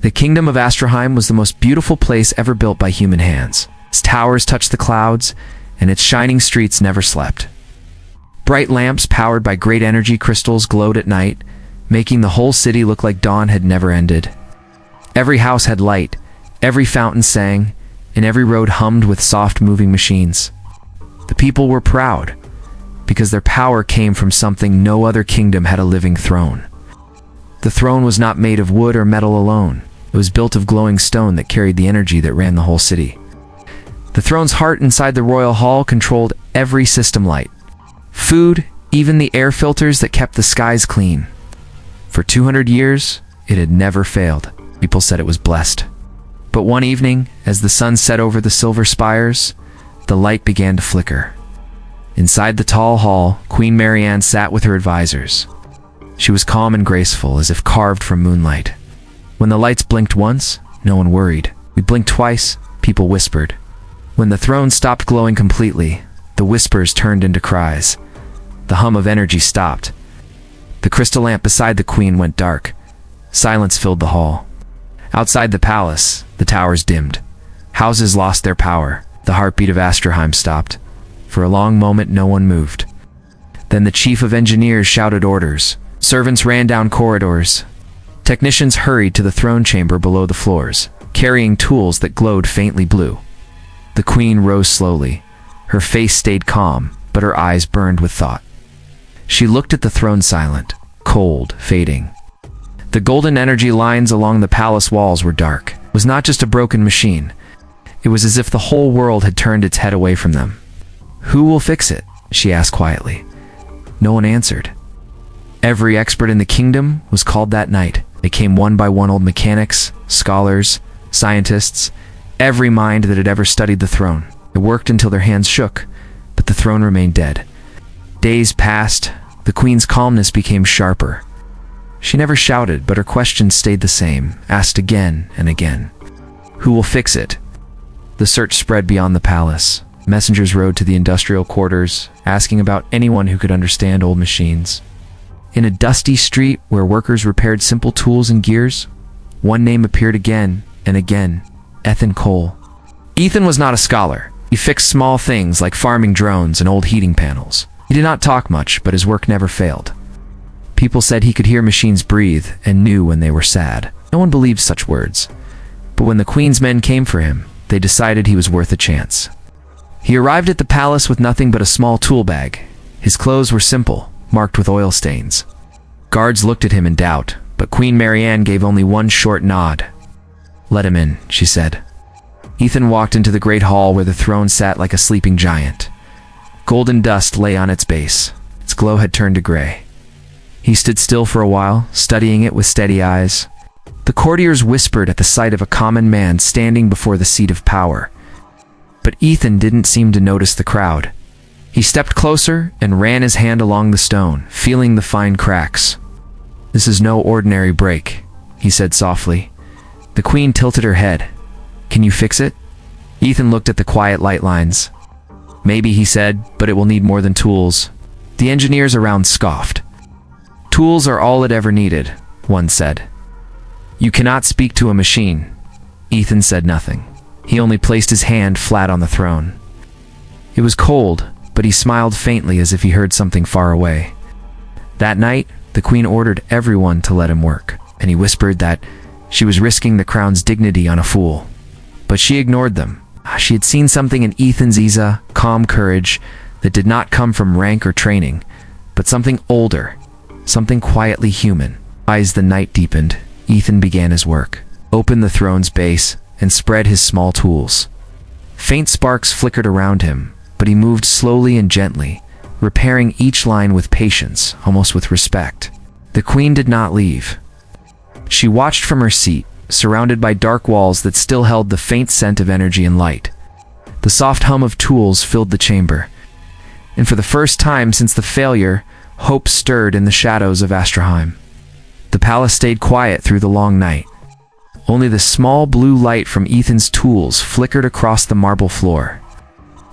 The kingdom of Astraheim was the most beautiful place ever built by human hands. Its towers touched the clouds, and its shining streets never slept. Bright lamps powered by great energy crystals glowed at night, making the whole city look like dawn had never ended. Every house had light, every fountain sang, and every road hummed with soft moving machines. The people were proud, because their power came from something no other kingdom had: a living throne. The throne was not made of wood or metal alone. It was built of glowing stone that carried the energy that ran the whole city. The throne's heart inside the royal hall controlled every system light. Food, even the air filters that kept the skies clean. For 200 years, it had never failed. People said it was blessed. But one evening, as the sun set over the silver spires, the light began to flicker. Inside the tall hall, Queen Marianne sat with her advisors. She was calm and graceful, as if carved from moonlight. When the lights blinked once, no one worried. We blinked twice, people whispered. When the throne stopped glowing completely, the whispers turned into cries. The hum of energy stopped. The crystal lamp beside the queen went dark. Silence filled the hall. Outside the palace, the towers dimmed. Houses lost their power. The heartbeat of Astraheim stopped. For a long moment, no one moved. Then the chief of engineers shouted orders. Servants ran down corridors. Technicians hurried to the throne chamber below the floors, carrying tools that glowed faintly blue. The queen rose slowly. Her face stayed calm, but her eyes burned with thought. She looked at the throne, silent, cold, fading. The golden energy lines along the palace walls were dark. It was not just a broken machine. It was as if the whole world had turned its head away from them. "Who will fix it?" she asked quietly. No one answered. Every expert in the kingdom was called that night. They came one by one: old mechanics, scholars, scientists, every mind that had ever studied the throne. They worked until their hands shook, but the throne remained dead. Days passed. The queen's calmness became sharper. She never shouted, but her questions stayed the same, asked again and again. Who will fix it? The search spread beyond the palace. Messengers rode to the industrial quarters, asking about anyone who could understand old machines. In a dusty street where workers repaired simple tools and gears, one name appeared again and again: Ethan Cole. Ethan was not a scholar. He fixed small things like farming drones and old heating panels. He did not talk much, but his work never failed. People said he could hear machines breathe and knew when they were sad. No one believed such words. But when the queen's men came for him, they decided he was worth a chance. He arrived at the palace with nothing but a small tool bag. His clothes were simple, marked with oil stains. Guards looked at him in doubt, but Queen Marianne gave only one short nod. "Let him in," she said. Ethan walked into the great hall where the throne sat like a sleeping giant. Golden dust lay on its base. Its glow had turned to gray. He stood still for a while, studying it with steady eyes. The courtiers whispered at the sight of a common man standing before the seat of power. But Ethan didn't seem to notice the crowd. He stepped closer and ran his hand along the stone, feeling the fine cracks. "This is no ordinary break," he said softly. The queen tilted her head. "Can you fix it?" Ethan looked at the quiet light lines. "Maybe," he said, "but it will need more than tools." The engineers around scoffed. "Tools are all it ever needed," one said. "You cannot speak to a machine." Ethan said nothing. He only placed his hand flat on the throne. It was cold, but he smiled faintly as if he heard something far away. That night, the queen ordered everyone to let him work, and he whispered that she was risking the crown's dignity on a fool. But she ignored them. She had seen something in Ethan's calm courage that did not come from rank or training, but something older, something quietly human. As the night deepened, Ethan began his work, opened the throne's base, and spread his small tools. Faint sparks flickered around him, but he moved slowly and gently, repairing each line with patience, almost with respect. The queen did not leave. She watched from her seat, surrounded by dark walls that still held the faint scent of energy and light. The soft hum of tools filled the chamber, and for the first time since the failure, hope stirred in the shadows of Astraheim. The palace stayed quiet through the long night. Only the small blue light from Ethan's tools flickered across the marble floor.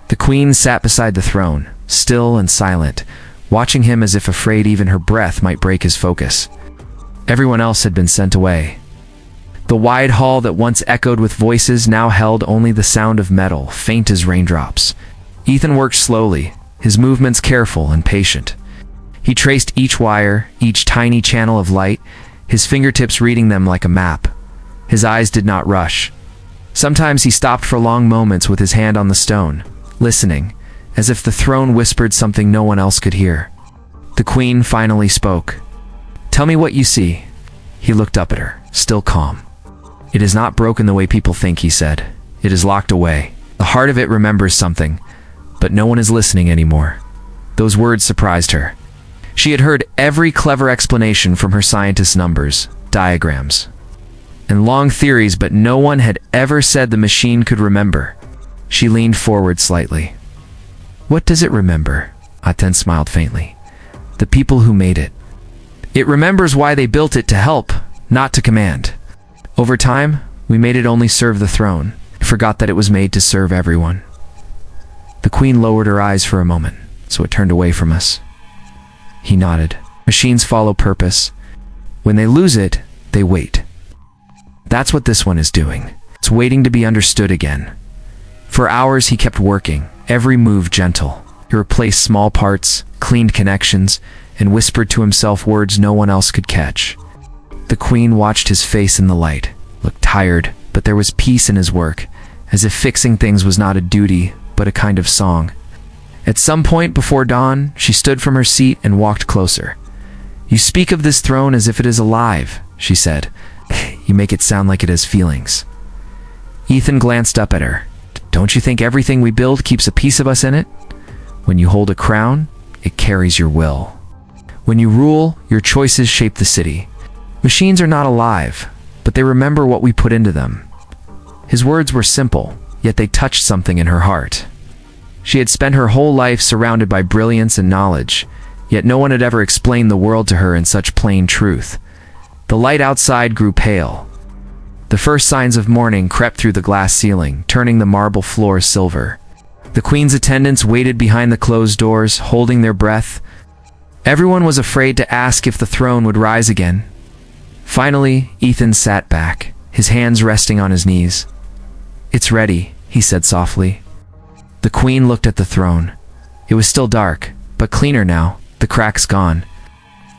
The queen sat beside the throne, still and silent, watching him as if afraid even her breath might break his focus. Everyone else had been sent away. The wide hall that once echoed with voices now held only the sound of metal, faint as raindrops. Ethan worked slowly, his movements careful and patient. He traced each wire, each tiny channel of light, his fingertips reading them like a map. His eyes did not rush. Sometimes he stopped for long moments with his hand on the stone, listening, as if the throne whispered something no one else could hear. The queen finally spoke. "Tell me what you see." He looked up at her, still calm. "It is not broken the way people think," he said. "It is locked away. The heart of it remembers something, but no one is listening anymore." Those words surprised her. She had heard every clever explanation from her scientist numbers, diagrams, and long theories, but no one had ever said the machine could remember. She leaned forward slightly. "What does it remember?" Aten smiled faintly. "The people who made it. It remembers why they built it, to help, not to command. Over time, we made it only serve the throne, forgot that it was made to serve everyone." The queen lowered her eyes for a moment, so it turned away from us. He nodded. "Machines follow purpose. When they lose it, they wait. That's what this one is doing. It's waiting to be understood again." For hours he kept working, every move gentle. He replaced small parts, cleaned connections, and whispered to himself words no one else could catch. The queen watched his face in the light, looked tired, but there was peace in his work, as if fixing things was not a duty, but a kind of song. At some point before dawn, she stood from her seat and walked closer. "You speak of this throne as if it is alive," she said. "You make it sound like it has feelings." Ethan glanced up at her. "Don't you think everything we build keeps a piece of us in it? When you hold a crown, it carries your will. When you rule, your choices shape the city. Machines are not alive, but they remember what we put into them." His words were simple, yet they touched something in her heart. She had spent her whole life surrounded by brilliance and knowledge, yet no one had ever explained the world to her in such plain truth. The light outside grew pale. The first signs of morning crept through the glass ceiling, turning the marble floor silver. The queen's attendants waited behind the closed doors, holding their breath. Everyone was afraid to ask if the throne would rise again. Finally, Ethan sat back, his hands resting on his knees. "It's ready," he said softly. The queen looked at the throne. It was still dark, but cleaner now, the cracks gone.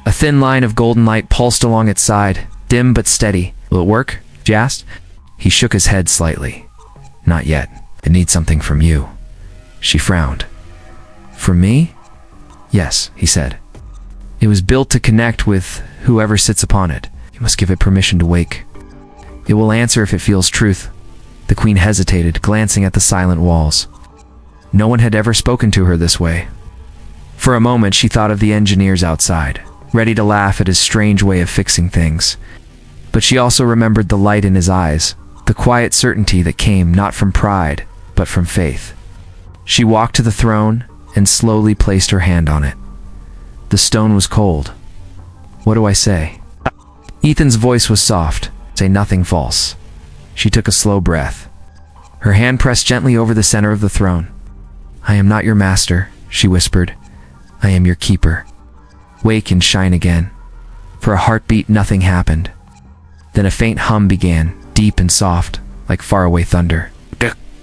A thin line of golden light pulsed along its side, dim but steady. "Will it work?" she asked. He shook his head slightly. "Not yet. It needs something from you." She frowned. "From me?" "Yes," he said. "It was built to connect with whoever sits upon it. You must give it permission to wake. It will answer if it feels truth." The queen hesitated, glancing at the silent walls. No one had ever spoken to her this way. For a moment she thought of the engineers outside, ready to laugh at his strange way of fixing things. But she also remembered the light in his eyes, the quiet certainty that came not from pride, but from faith. She walked to the throne and slowly placed her hand on it. The stone was cold. "What do I say?" Ethan's voice was soft. "Say nothing false." She took a slow breath. Her hand pressed gently over the center of the throne. "I am not your master," she whispered. "I am your keeper. Wake and shine again." For a heartbeat, nothing happened. Then a faint hum began, deep and soft, like faraway thunder.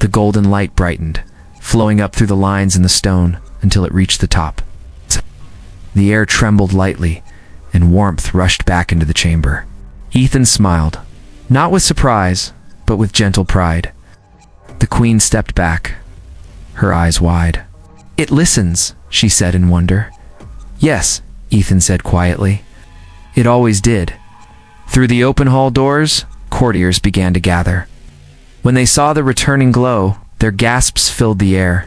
The golden light brightened, flowing up through the lines in the stone until it reached the top. The air trembled lightly, and warmth rushed back into the chamber. Ethan smiled, not with surprise, but with gentle pride. The queen stepped back, her eyes wide. "It listens," she said in wonder. "Yes," Ethan said quietly. "It always did." Through the open hall doors, courtiers began to gather. When they saw the returning glow, their gasps filled the air.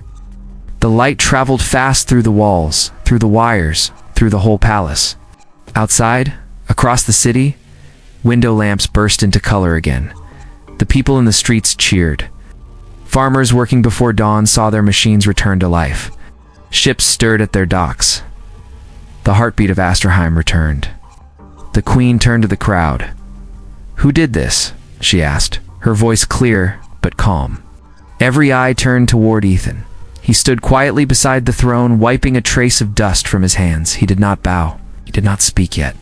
The light traveled fast through the walls, through the wires, through the whole palace. Outside, across the city, window lamps burst into color again. The people in the streets cheered. Farmers working before dawn saw their machines return to life. Ships stirred at their docks. The heartbeat of Asterheim returned. The queen turned to the crowd. "Who did this?" she asked, her voice clear but calm. Every eye turned toward Ethan. He stood quietly beside the throne, wiping a trace of dust from his hands. He did not bow. He did not speak yet.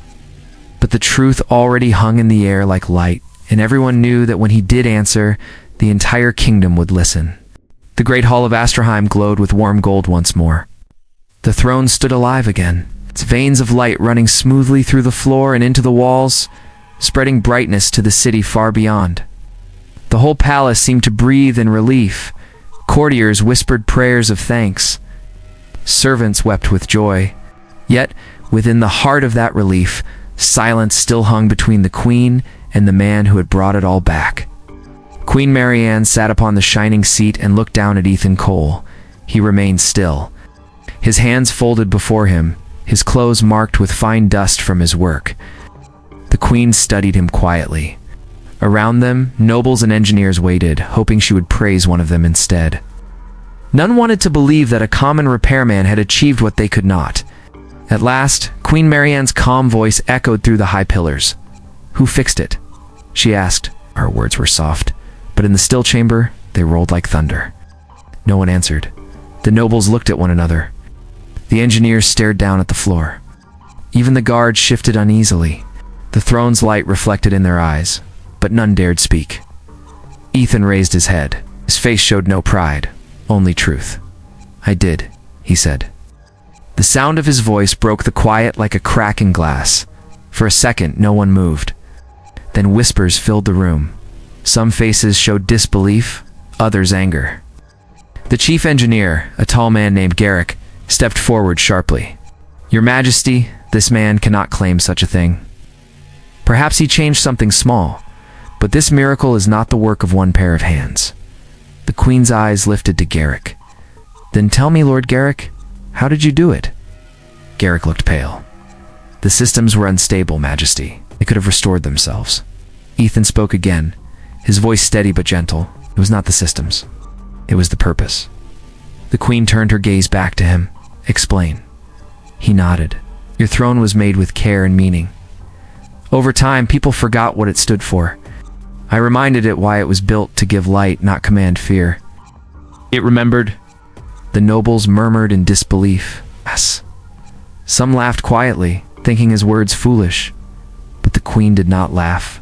But the truth already hung in the air like light, and everyone knew that when he did answer, the entire kingdom would listen. The great hall of Astraheim glowed with warm gold once more. The throne stood alive again, its veins of light running smoothly through the floor and into the walls, spreading brightness to the city far beyond. The whole palace seemed to breathe in relief. Courtiers whispered prayers of thanks. Servants wept with joy. Yet, within the heart of that relief, silence still hung between the queen and the man who had brought it all back. Queen Marianne sat upon the shining seat and looked down at Ethan Cole. He remained still, his hands folded before him, his clothes marked with fine dust from his work. The queen studied him quietly. Around them, nobles and engineers waited, hoping she would praise one of them instead. None wanted to believe that a common repairman had achieved what they could not. At last, Queen Marianne's calm voice echoed through the high pillars. "Who fixed it?" she asked. Her words were soft, but in the still chamber, they rolled like thunder. No one answered. The nobles looked at one another. The engineers stared down at the floor. Even the guards shifted uneasily. The throne's light reflected in their eyes, but none dared speak. Ethan raised his head. His face showed no pride, only truth. "I did," he said. The sound of his voice broke the quiet like a crack in glass. For a second, no one moved. Then whispers filled the room. Some faces showed disbelief, others anger. The chief engineer, a tall man named Garrick, stepped forward sharply. "Your Majesty, this man cannot claim such a thing. Perhaps he changed something small, but this miracle is not the work of one pair of hands." The queen's eyes lifted to Garrick. "Then tell me, Lord Garrick, how did you do it?" Garrick looked pale. "The systems were unstable, Majesty. They could have restored themselves." Ethan spoke again, his voice steady but gentle. It was not the systems. It was the purpose. The queen turned her gaze back to him. "Explain." He nodded. "Your throne was made with care and meaning. Over time, people forgot what it stood for. I reminded it why it was built to give light, not command fear. It remembered." The nobles murmured in disbelief. "Yes." Some laughed quietly, thinking his words foolish. But the queen did not laugh.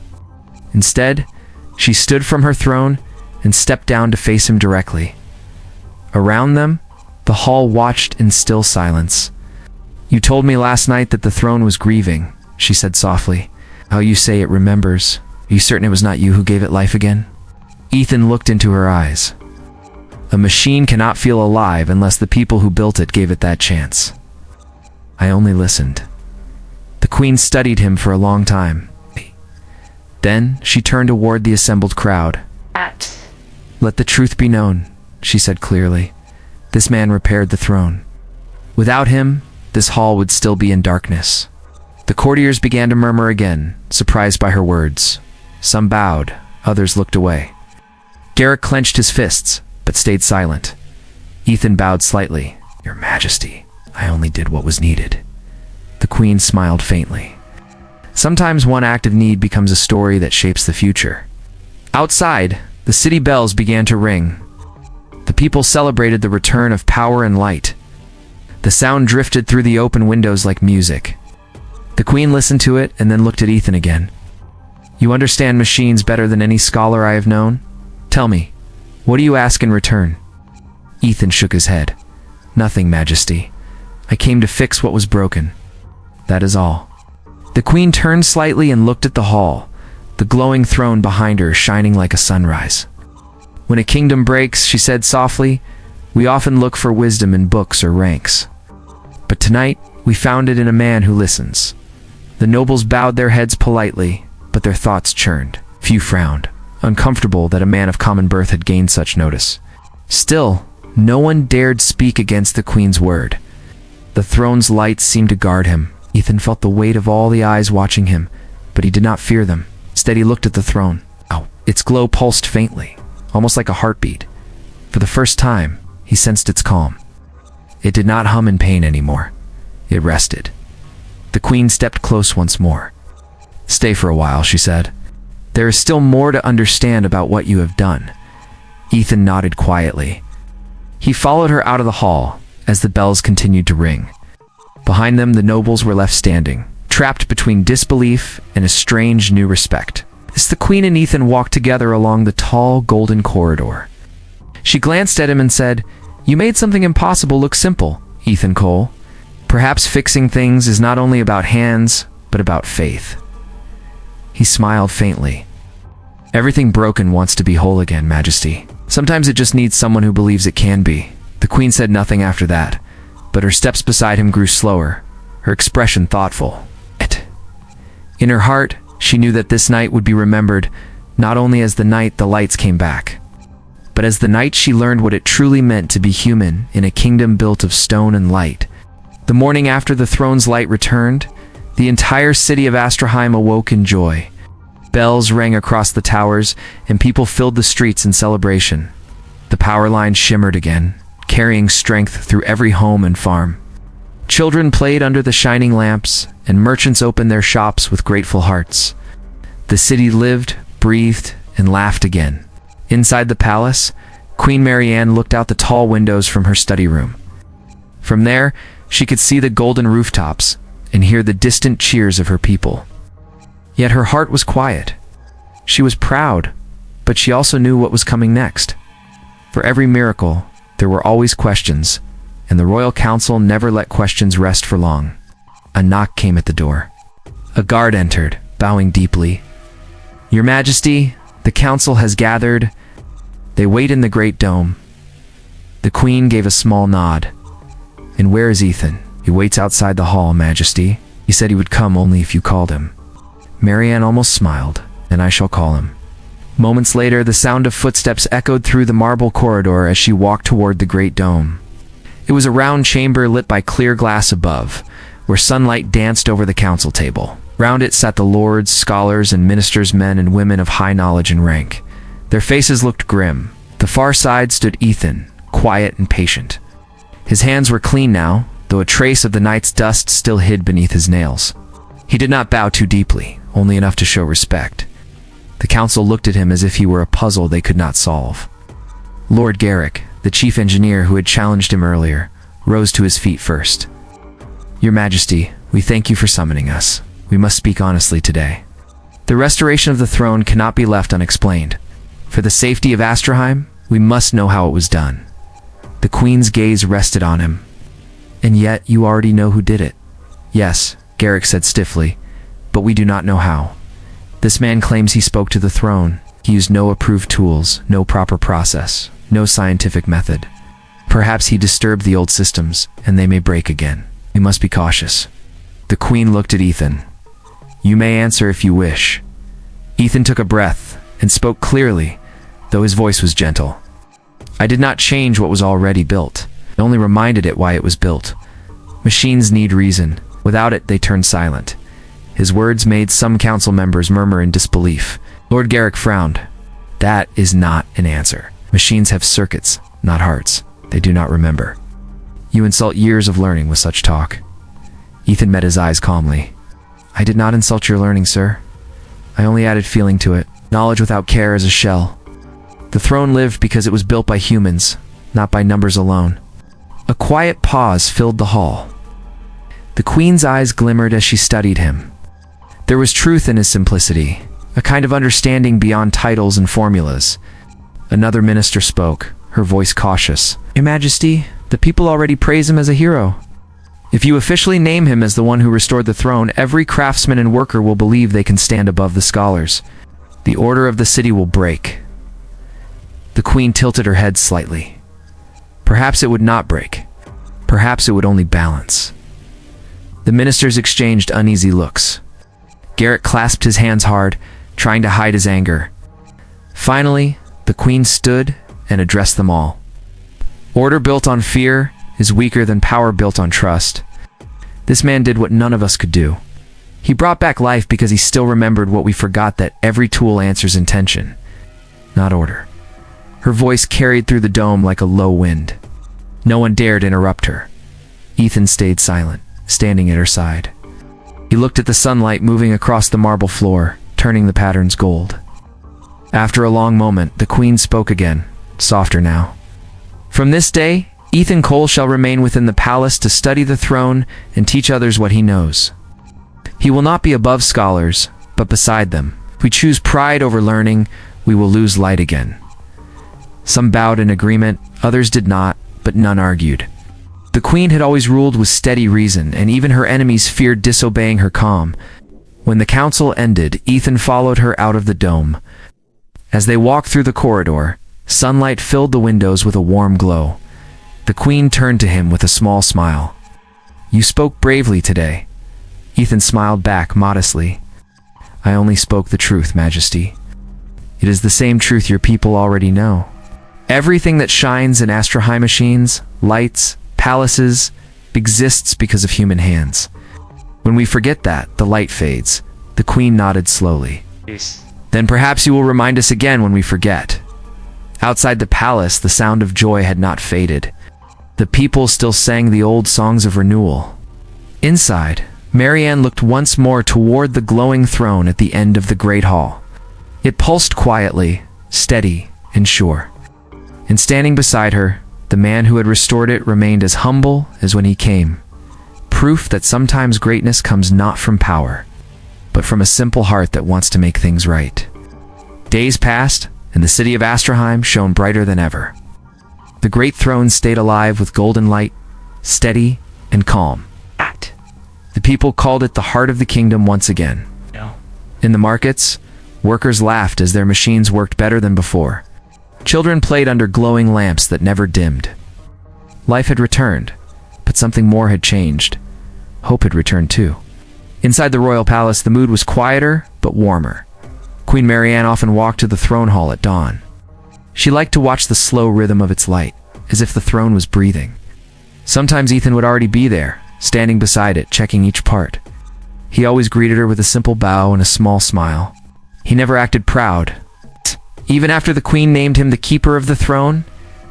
Instead, she stood from her throne and stepped down to face him directly. Around them, the hall watched in still silence. "You told me last night that the throne was grieving," she said softly. "How you say it remembers. Are you certain it was not you who gave it life again?" Ethan looked into her eyes. "A machine cannot feel alive unless the people who built it gave it that chance. I only listened." The queen studied him for a long time. Then she turned toward the assembled crowd. "Let the truth be known," she said clearly. "This man repaired the throne. Without him, this hall would still be in darkness." The courtiers began to murmur again, surprised by her words. Some bowed, others looked away. Garrick clenched his fists, but stayed silent. Ethan bowed slightly. "Your Majesty, I only did what was needed." The queen smiled faintly. Sometimes one act of need becomes a story that shapes the future. Outside, the city bells began to ring. The people celebrated the return of power and light. The sound drifted through the open windows like music. The queen listened to it and then looked at Ethan again. "You understand machines better than any scholar I have known? Tell me, what do you ask in return?" Ethan shook his head. "Nothing, Majesty. I came to fix what was broken. That is all." The queen turned slightly and looked at the hall, the glowing throne behind her shining like a sunrise. "When a kingdom breaks," she said softly, "we often look for wisdom in books or ranks. But tonight, we found it in a man who listens." The nobles bowed their heads politely, but their thoughts churned. Few frowned, uncomfortable that a man of common birth had gained such notice. Still, no one dared speak against the queen's word. The throne's light seemed to guard him. Ethan felt the weight of all the eyes watching him, but he did not fear them. Instead, he looked at the throne. Its glow pulsed faintly, almost like a heartbeat. For the first time, he sensed its calm. It did not hum in pain anymore. It rested. The queen stepped close once more. "Stay for a while," she said. "There is still more to understand about what you have done." Ethan nodded quietly. He followed her out of the hall as the bells continued to ring. Behind them, the nobles were left standing, trapped between disbelief and a strange new respect. As the Queen and Ethan walked together along the tall, golden corridor, she glanced at him and said, "You made something impossible look simple, Ethan Cole. Perhaps fixing things is not only about hands, but about faith." He smiled faintly. "Everything broken wants to be whole again, Majesty. Sometimes it just needs someone who believes it can be." The Queen said nothing after that, but her steps beside him grew slower, her expression thoughtful. In her heart, she knew that this night would be remembered not only as the night the lights came back, but as the night she learned what it truly meant to be human in a kingdom built of stone and light. The morning after the throne's light returned, the entire city of Astraheim awoke in joy. Bells rang across the towers, and people filled the streets in celebration. The power lines shimmered again, carrying strength through every home and farm. Children played under the shining lamps, and merchants opened their shops with grateful hearts. The city lived, breathed, and laughed again. Inside the palace, Queen Marianne looked out the tall windows from her study room. From there, she could see the golden rooftops and hear the distant cheers of her people. Yet her heart was quiet. She was proud, but she also knew what was coming next. For every miracle, there were always questions, and the royal council never let questions rest for long. A knock came at the door. A guard entered, bowing deeply. "Your Majesty, the council has gathered. They wait in the great dome." The Queen gave a small nod. "And where is Ethan?" "He waits outside the hall, Majesty. He said he would come only if you called him." Marianne almost smiled. "Then I shall call him." Moments later, the sound of footsteps echoed through the marble corridor as she walked toward the great dome. It was a round chamber lit by clear glass above, where sunlight danced over the council table. Round it sat the lords, scholars, and ministers, men and women of high knowledge and rank. Their faces looked grim. The far side stood Ethan, quiet and patient. His hands were clean now, though a trace of the night's dust still hid beneath his nails. He did not bow too deeply, only enough to show respect. The council looked at him as if he were a puzzle they could not solve. Lord Garrick, the chief engineer who had challenged him earlier, rose to his feet first. "Your Majesty, we thank you for summoning us. We must speak honestly today. The restoration of the throne cannot be left unexplained. For the safety of Astraheim, we must know how it was done." The Queen's gaze rested on him. "And yet you already know who did it." "Yes," Garrick said stiffly, "but we do not know how. This man claims he spoke to the throne. He used no approved tools, no proper process, no scientific method. Perhaps he disturbed the old systems, and they may break again. We must be cautious." The Queen looked at Ethan. "You may answer if you wish." Ethan took a breath and spoke clearly, though his voice was gentle. "I did not change what was already built. I only reminded it why it was built. Machines need reason. Without it, they turn silent." His words made some council members murmur in disbelief. Lord Garrick frowned. "That is not an answer. Machines have circuits, not hearts. They do not remember. You insult years of learning with such talk." Ethan met his eyes calmly. "I did not insult your learning, sir. I only added feeling to it. Knowledge without care is a shell. The throne lived because it was built by humans, not by numbers alone." A quiet pause filled the hall. The Queen's eyes glimmered as she studied him. There was truth in his simplicity, a kind of understanding beyond titles and formulas. Another minister spoke, her voice cautious. "Your Majesty, the people already praise him as a hero. If you officially name him as the one who restored the throne, every craftsman and worker will believe they can stand above the scholars. The order of the city will break." The Queen tilted her head slightly. Perhaps it would not break. Perhaps it would only balance. The ministers exchanged uneasy looks. Garrick clasped his hands hard, trying to hide his anger. Finally, the Queen stood and addressed them all. "Order built on fear is weaker than power built on trust. This man did what none of us could do. He brought back life because he still remembered what we forgot, that every tool answers intention, not order." Her voice carried through the dome like a low wind. No one dared interrupt her. Ethan stayed silent, standing at her side. He looked at the sunlight moving across the marble floor, turning the patterns gold. After a long moment, the Queen spoke again, softer now. "From this day, Ethan Cole shall remain within the palace to study the throne and teach others what he knows. He will not be above scholars, but beside them, If we choose pride over learning, we will lose light again. Some bowed in agreement, others did not, but none argued. The queen had always ruled with steady reason, and even her enemies feared disobeying her calm. When the council ended, Ethan followed her out of the dome. As they walked through the corridor, sunlight filled the windows with a warm glow. The queen turned to him with a small smile. "You spoke bravely today." Ethan smiled back modestly. "I only spoke the truth, Majesty. It is the same truth your people already know. Everything that shines in Astrahigh machines, lights, palaces, exists because of human hands. When we forget that, the light fades." The queen nodded slowly. Yes. "Then perhaps you will remind us again when we forget." Outside the palace, the sound of joy had not faded. The people still sang the old songs of renewal. Inside, Marianne looked once more toward the glowing throne at the end of the great hall. It pulsed quietly, steady, and sure. And standing beside her, the man who had restored it remained as humble as when he came. Proof that sometimes greatness comes not from power, but from a simple heart that wants to make things right. Days passed, and the city of Astrahheim shone brighter than ever. The great throne stayed alive with golden light, steady and calm. The people called it the heart of the kingdom once again. No. In the markets, workers laughed as their machines worked better than before. Children played under glowing lamps that never dimmed. Life had returned, but something more had changed. Hope had returned too. Inside the royal palace, the mood was quieter but warmer. Queen Marianne often walked to the throne hall at dawn. She liked to watch the slow rhythm of its light, as if the throne was breathing. Sometimes Ethan would already be there, standing beside it, checking each part. He always greeted her with a simple bow and a small smile. He never acted proud. Even after the queen named him the keeper of the throne,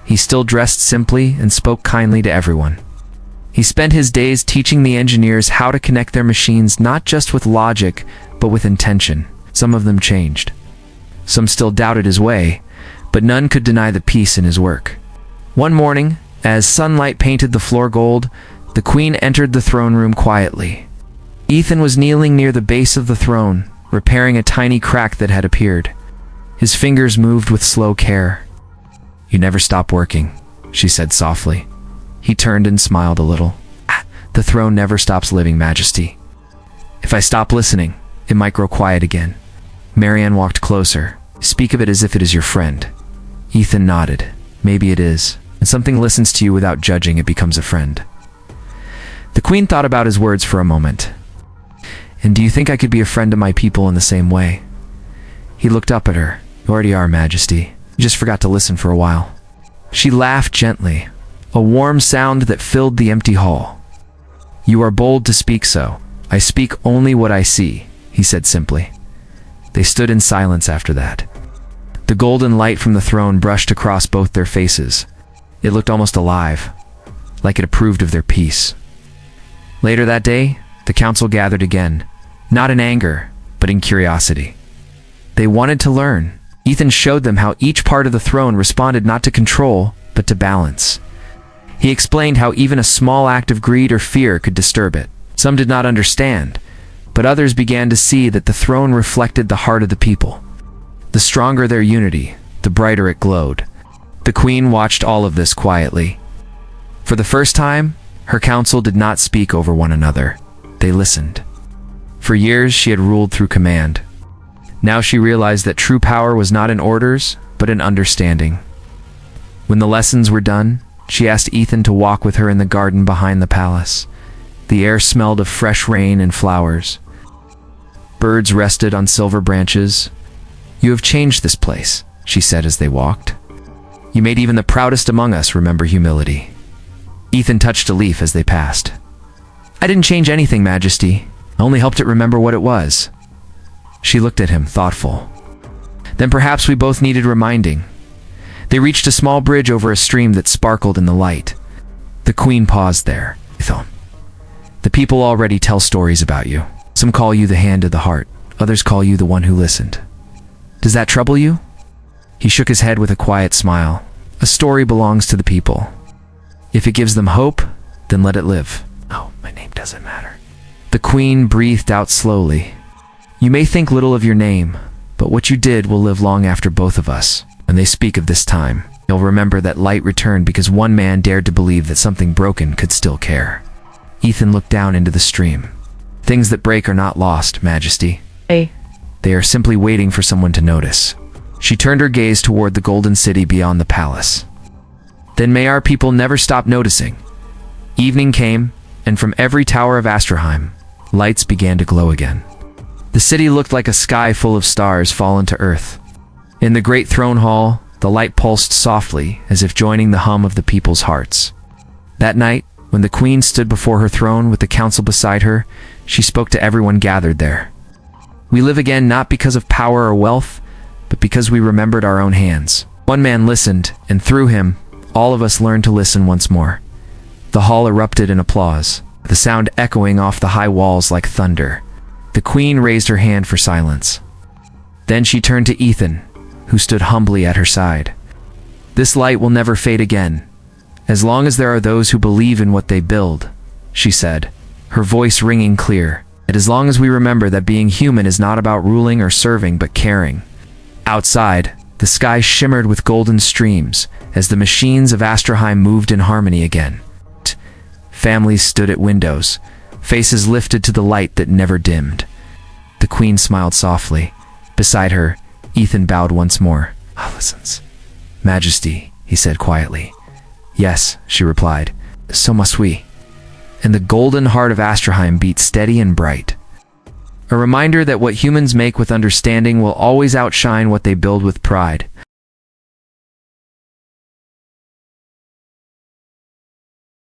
he still dressed simply and spoke kindly to everyone. He spent his days teaching the engineers how to connect their machines not just with logic, but with intention. Some of them changed. Some still doubted his way, but none could deny the peace in his work. One morning, as sunlight painted the floor gold, the queen entered the throne room quietly. Ethan was kneeling near the base of the throne, repairing a tiny crack that had appeared. His fingers moved with slow care. "You never stop working," she said softly. He turned and smiled a little. "The throne never stops living, Majesty. If I stop listening, it might grow quiet again." Marianne walked closer. "Speak of it as if it is your friend." Ethan nodded. "Maybe it is. When something listens to you without judging, it becomes a friend." The queen thought about his words for a moment. "And do you think I could be a friend to my people in the same way?" He looked up at her. "You already are, Majesty. You just forgot to listen for a while." She laughed gently, a warm sound that filled the empty hall. "You are bold to speak so. I speak only what I see," he said simply. They stood in silence after that. The golden light from the throne brushed across both their faces. It looked almost alive, like it approved of their peace. Later that day, the council gathered again, not in anger, but in curiosity. They wanted to learn. Ethan showed them how each part of the throne responded not to control, but to balance. He explained how even a small act of greed or fear could disturb it. Some did not understand, but others began to see that the throne reflected the heart of the people. The stronger their unity, the brighter it glowed. The queen watched all of this quietly. For the first time, her council did not speak over one another. They listened. For years, she had ruled through command. Now she realized that true power was not in orders, but in understanding. When the lessons were done, she asked Ethan to walk with her in the garden behind the palace. The air smelled of fresh rain and flowers. Birds rested on silver branches. "You have changed this place," she said as they walked. "You made even the proudest among us remember humility." Ethan touched a leaf as they passed. "I didn't change anything, Majesty. I only helped it remember what it was." She looked at him, thoughtful. "Then perhaps we both needed reminding." They reached a small bridge over a stream that sparkled in the light. The queen paused there. "The people already tell stories about you. Some call you the hand of the heart. Others call you the one who listened. Does that trouble you?" He shook his head with a quiet smile. "A story belongs to the people. If it gives them hope, then let it live." "Oh, my name doesn't matter." The queen breathed out slowly. "You may think little of your name, But what you did will live long after both of us. When they speak of this time, you'll remember that light returned because one man dared to believe that something broken could still care. Ethan looked down into the stream. Things that break are not lost, Majesty. Hey. They are simply waiting for someone to notice. She turned her gaze toward the golden city beyond the palace. Then may our people never stop noticing. Evening came, and from every tower of Astraheim, lights began to glow again. The city looked like a sky full of stars fallen to earth. In the great throne hall, the light pulsed softly, as if joining the hum of the people's hearts. That night, when the queen stood before her throne with the council beside her, she spoke to everyone gathered there. We live again not because of power or wealth, but because we remembered our own hands. One man listened, and through him, all of us learned to listen once more. The hall erupted in applause, the sound echoing off the high walls like thunder. The queen raised her hand for silence. Then she turned to Ethan, who stood humbly at her side. This light will never fade again, as long as there are those who believe in what they build, she said, her voice ringing clear. And as long as we remember that being human is not about ruling or serving but caring. Outside, the sky shimmered with golden streams as the machines of Astraheim moved in harmony again. Families stood at windows, faces lifted to the light that never dimmed. The queen smiled softly. Beside her, Ethan bowed once more. Listens. Majesty, he said quietly. Yes, she replied. So must we. And the golden heart of Astraheim beat steady and bright. A reminder that what humans make with understanding will always outshine what they build with pride.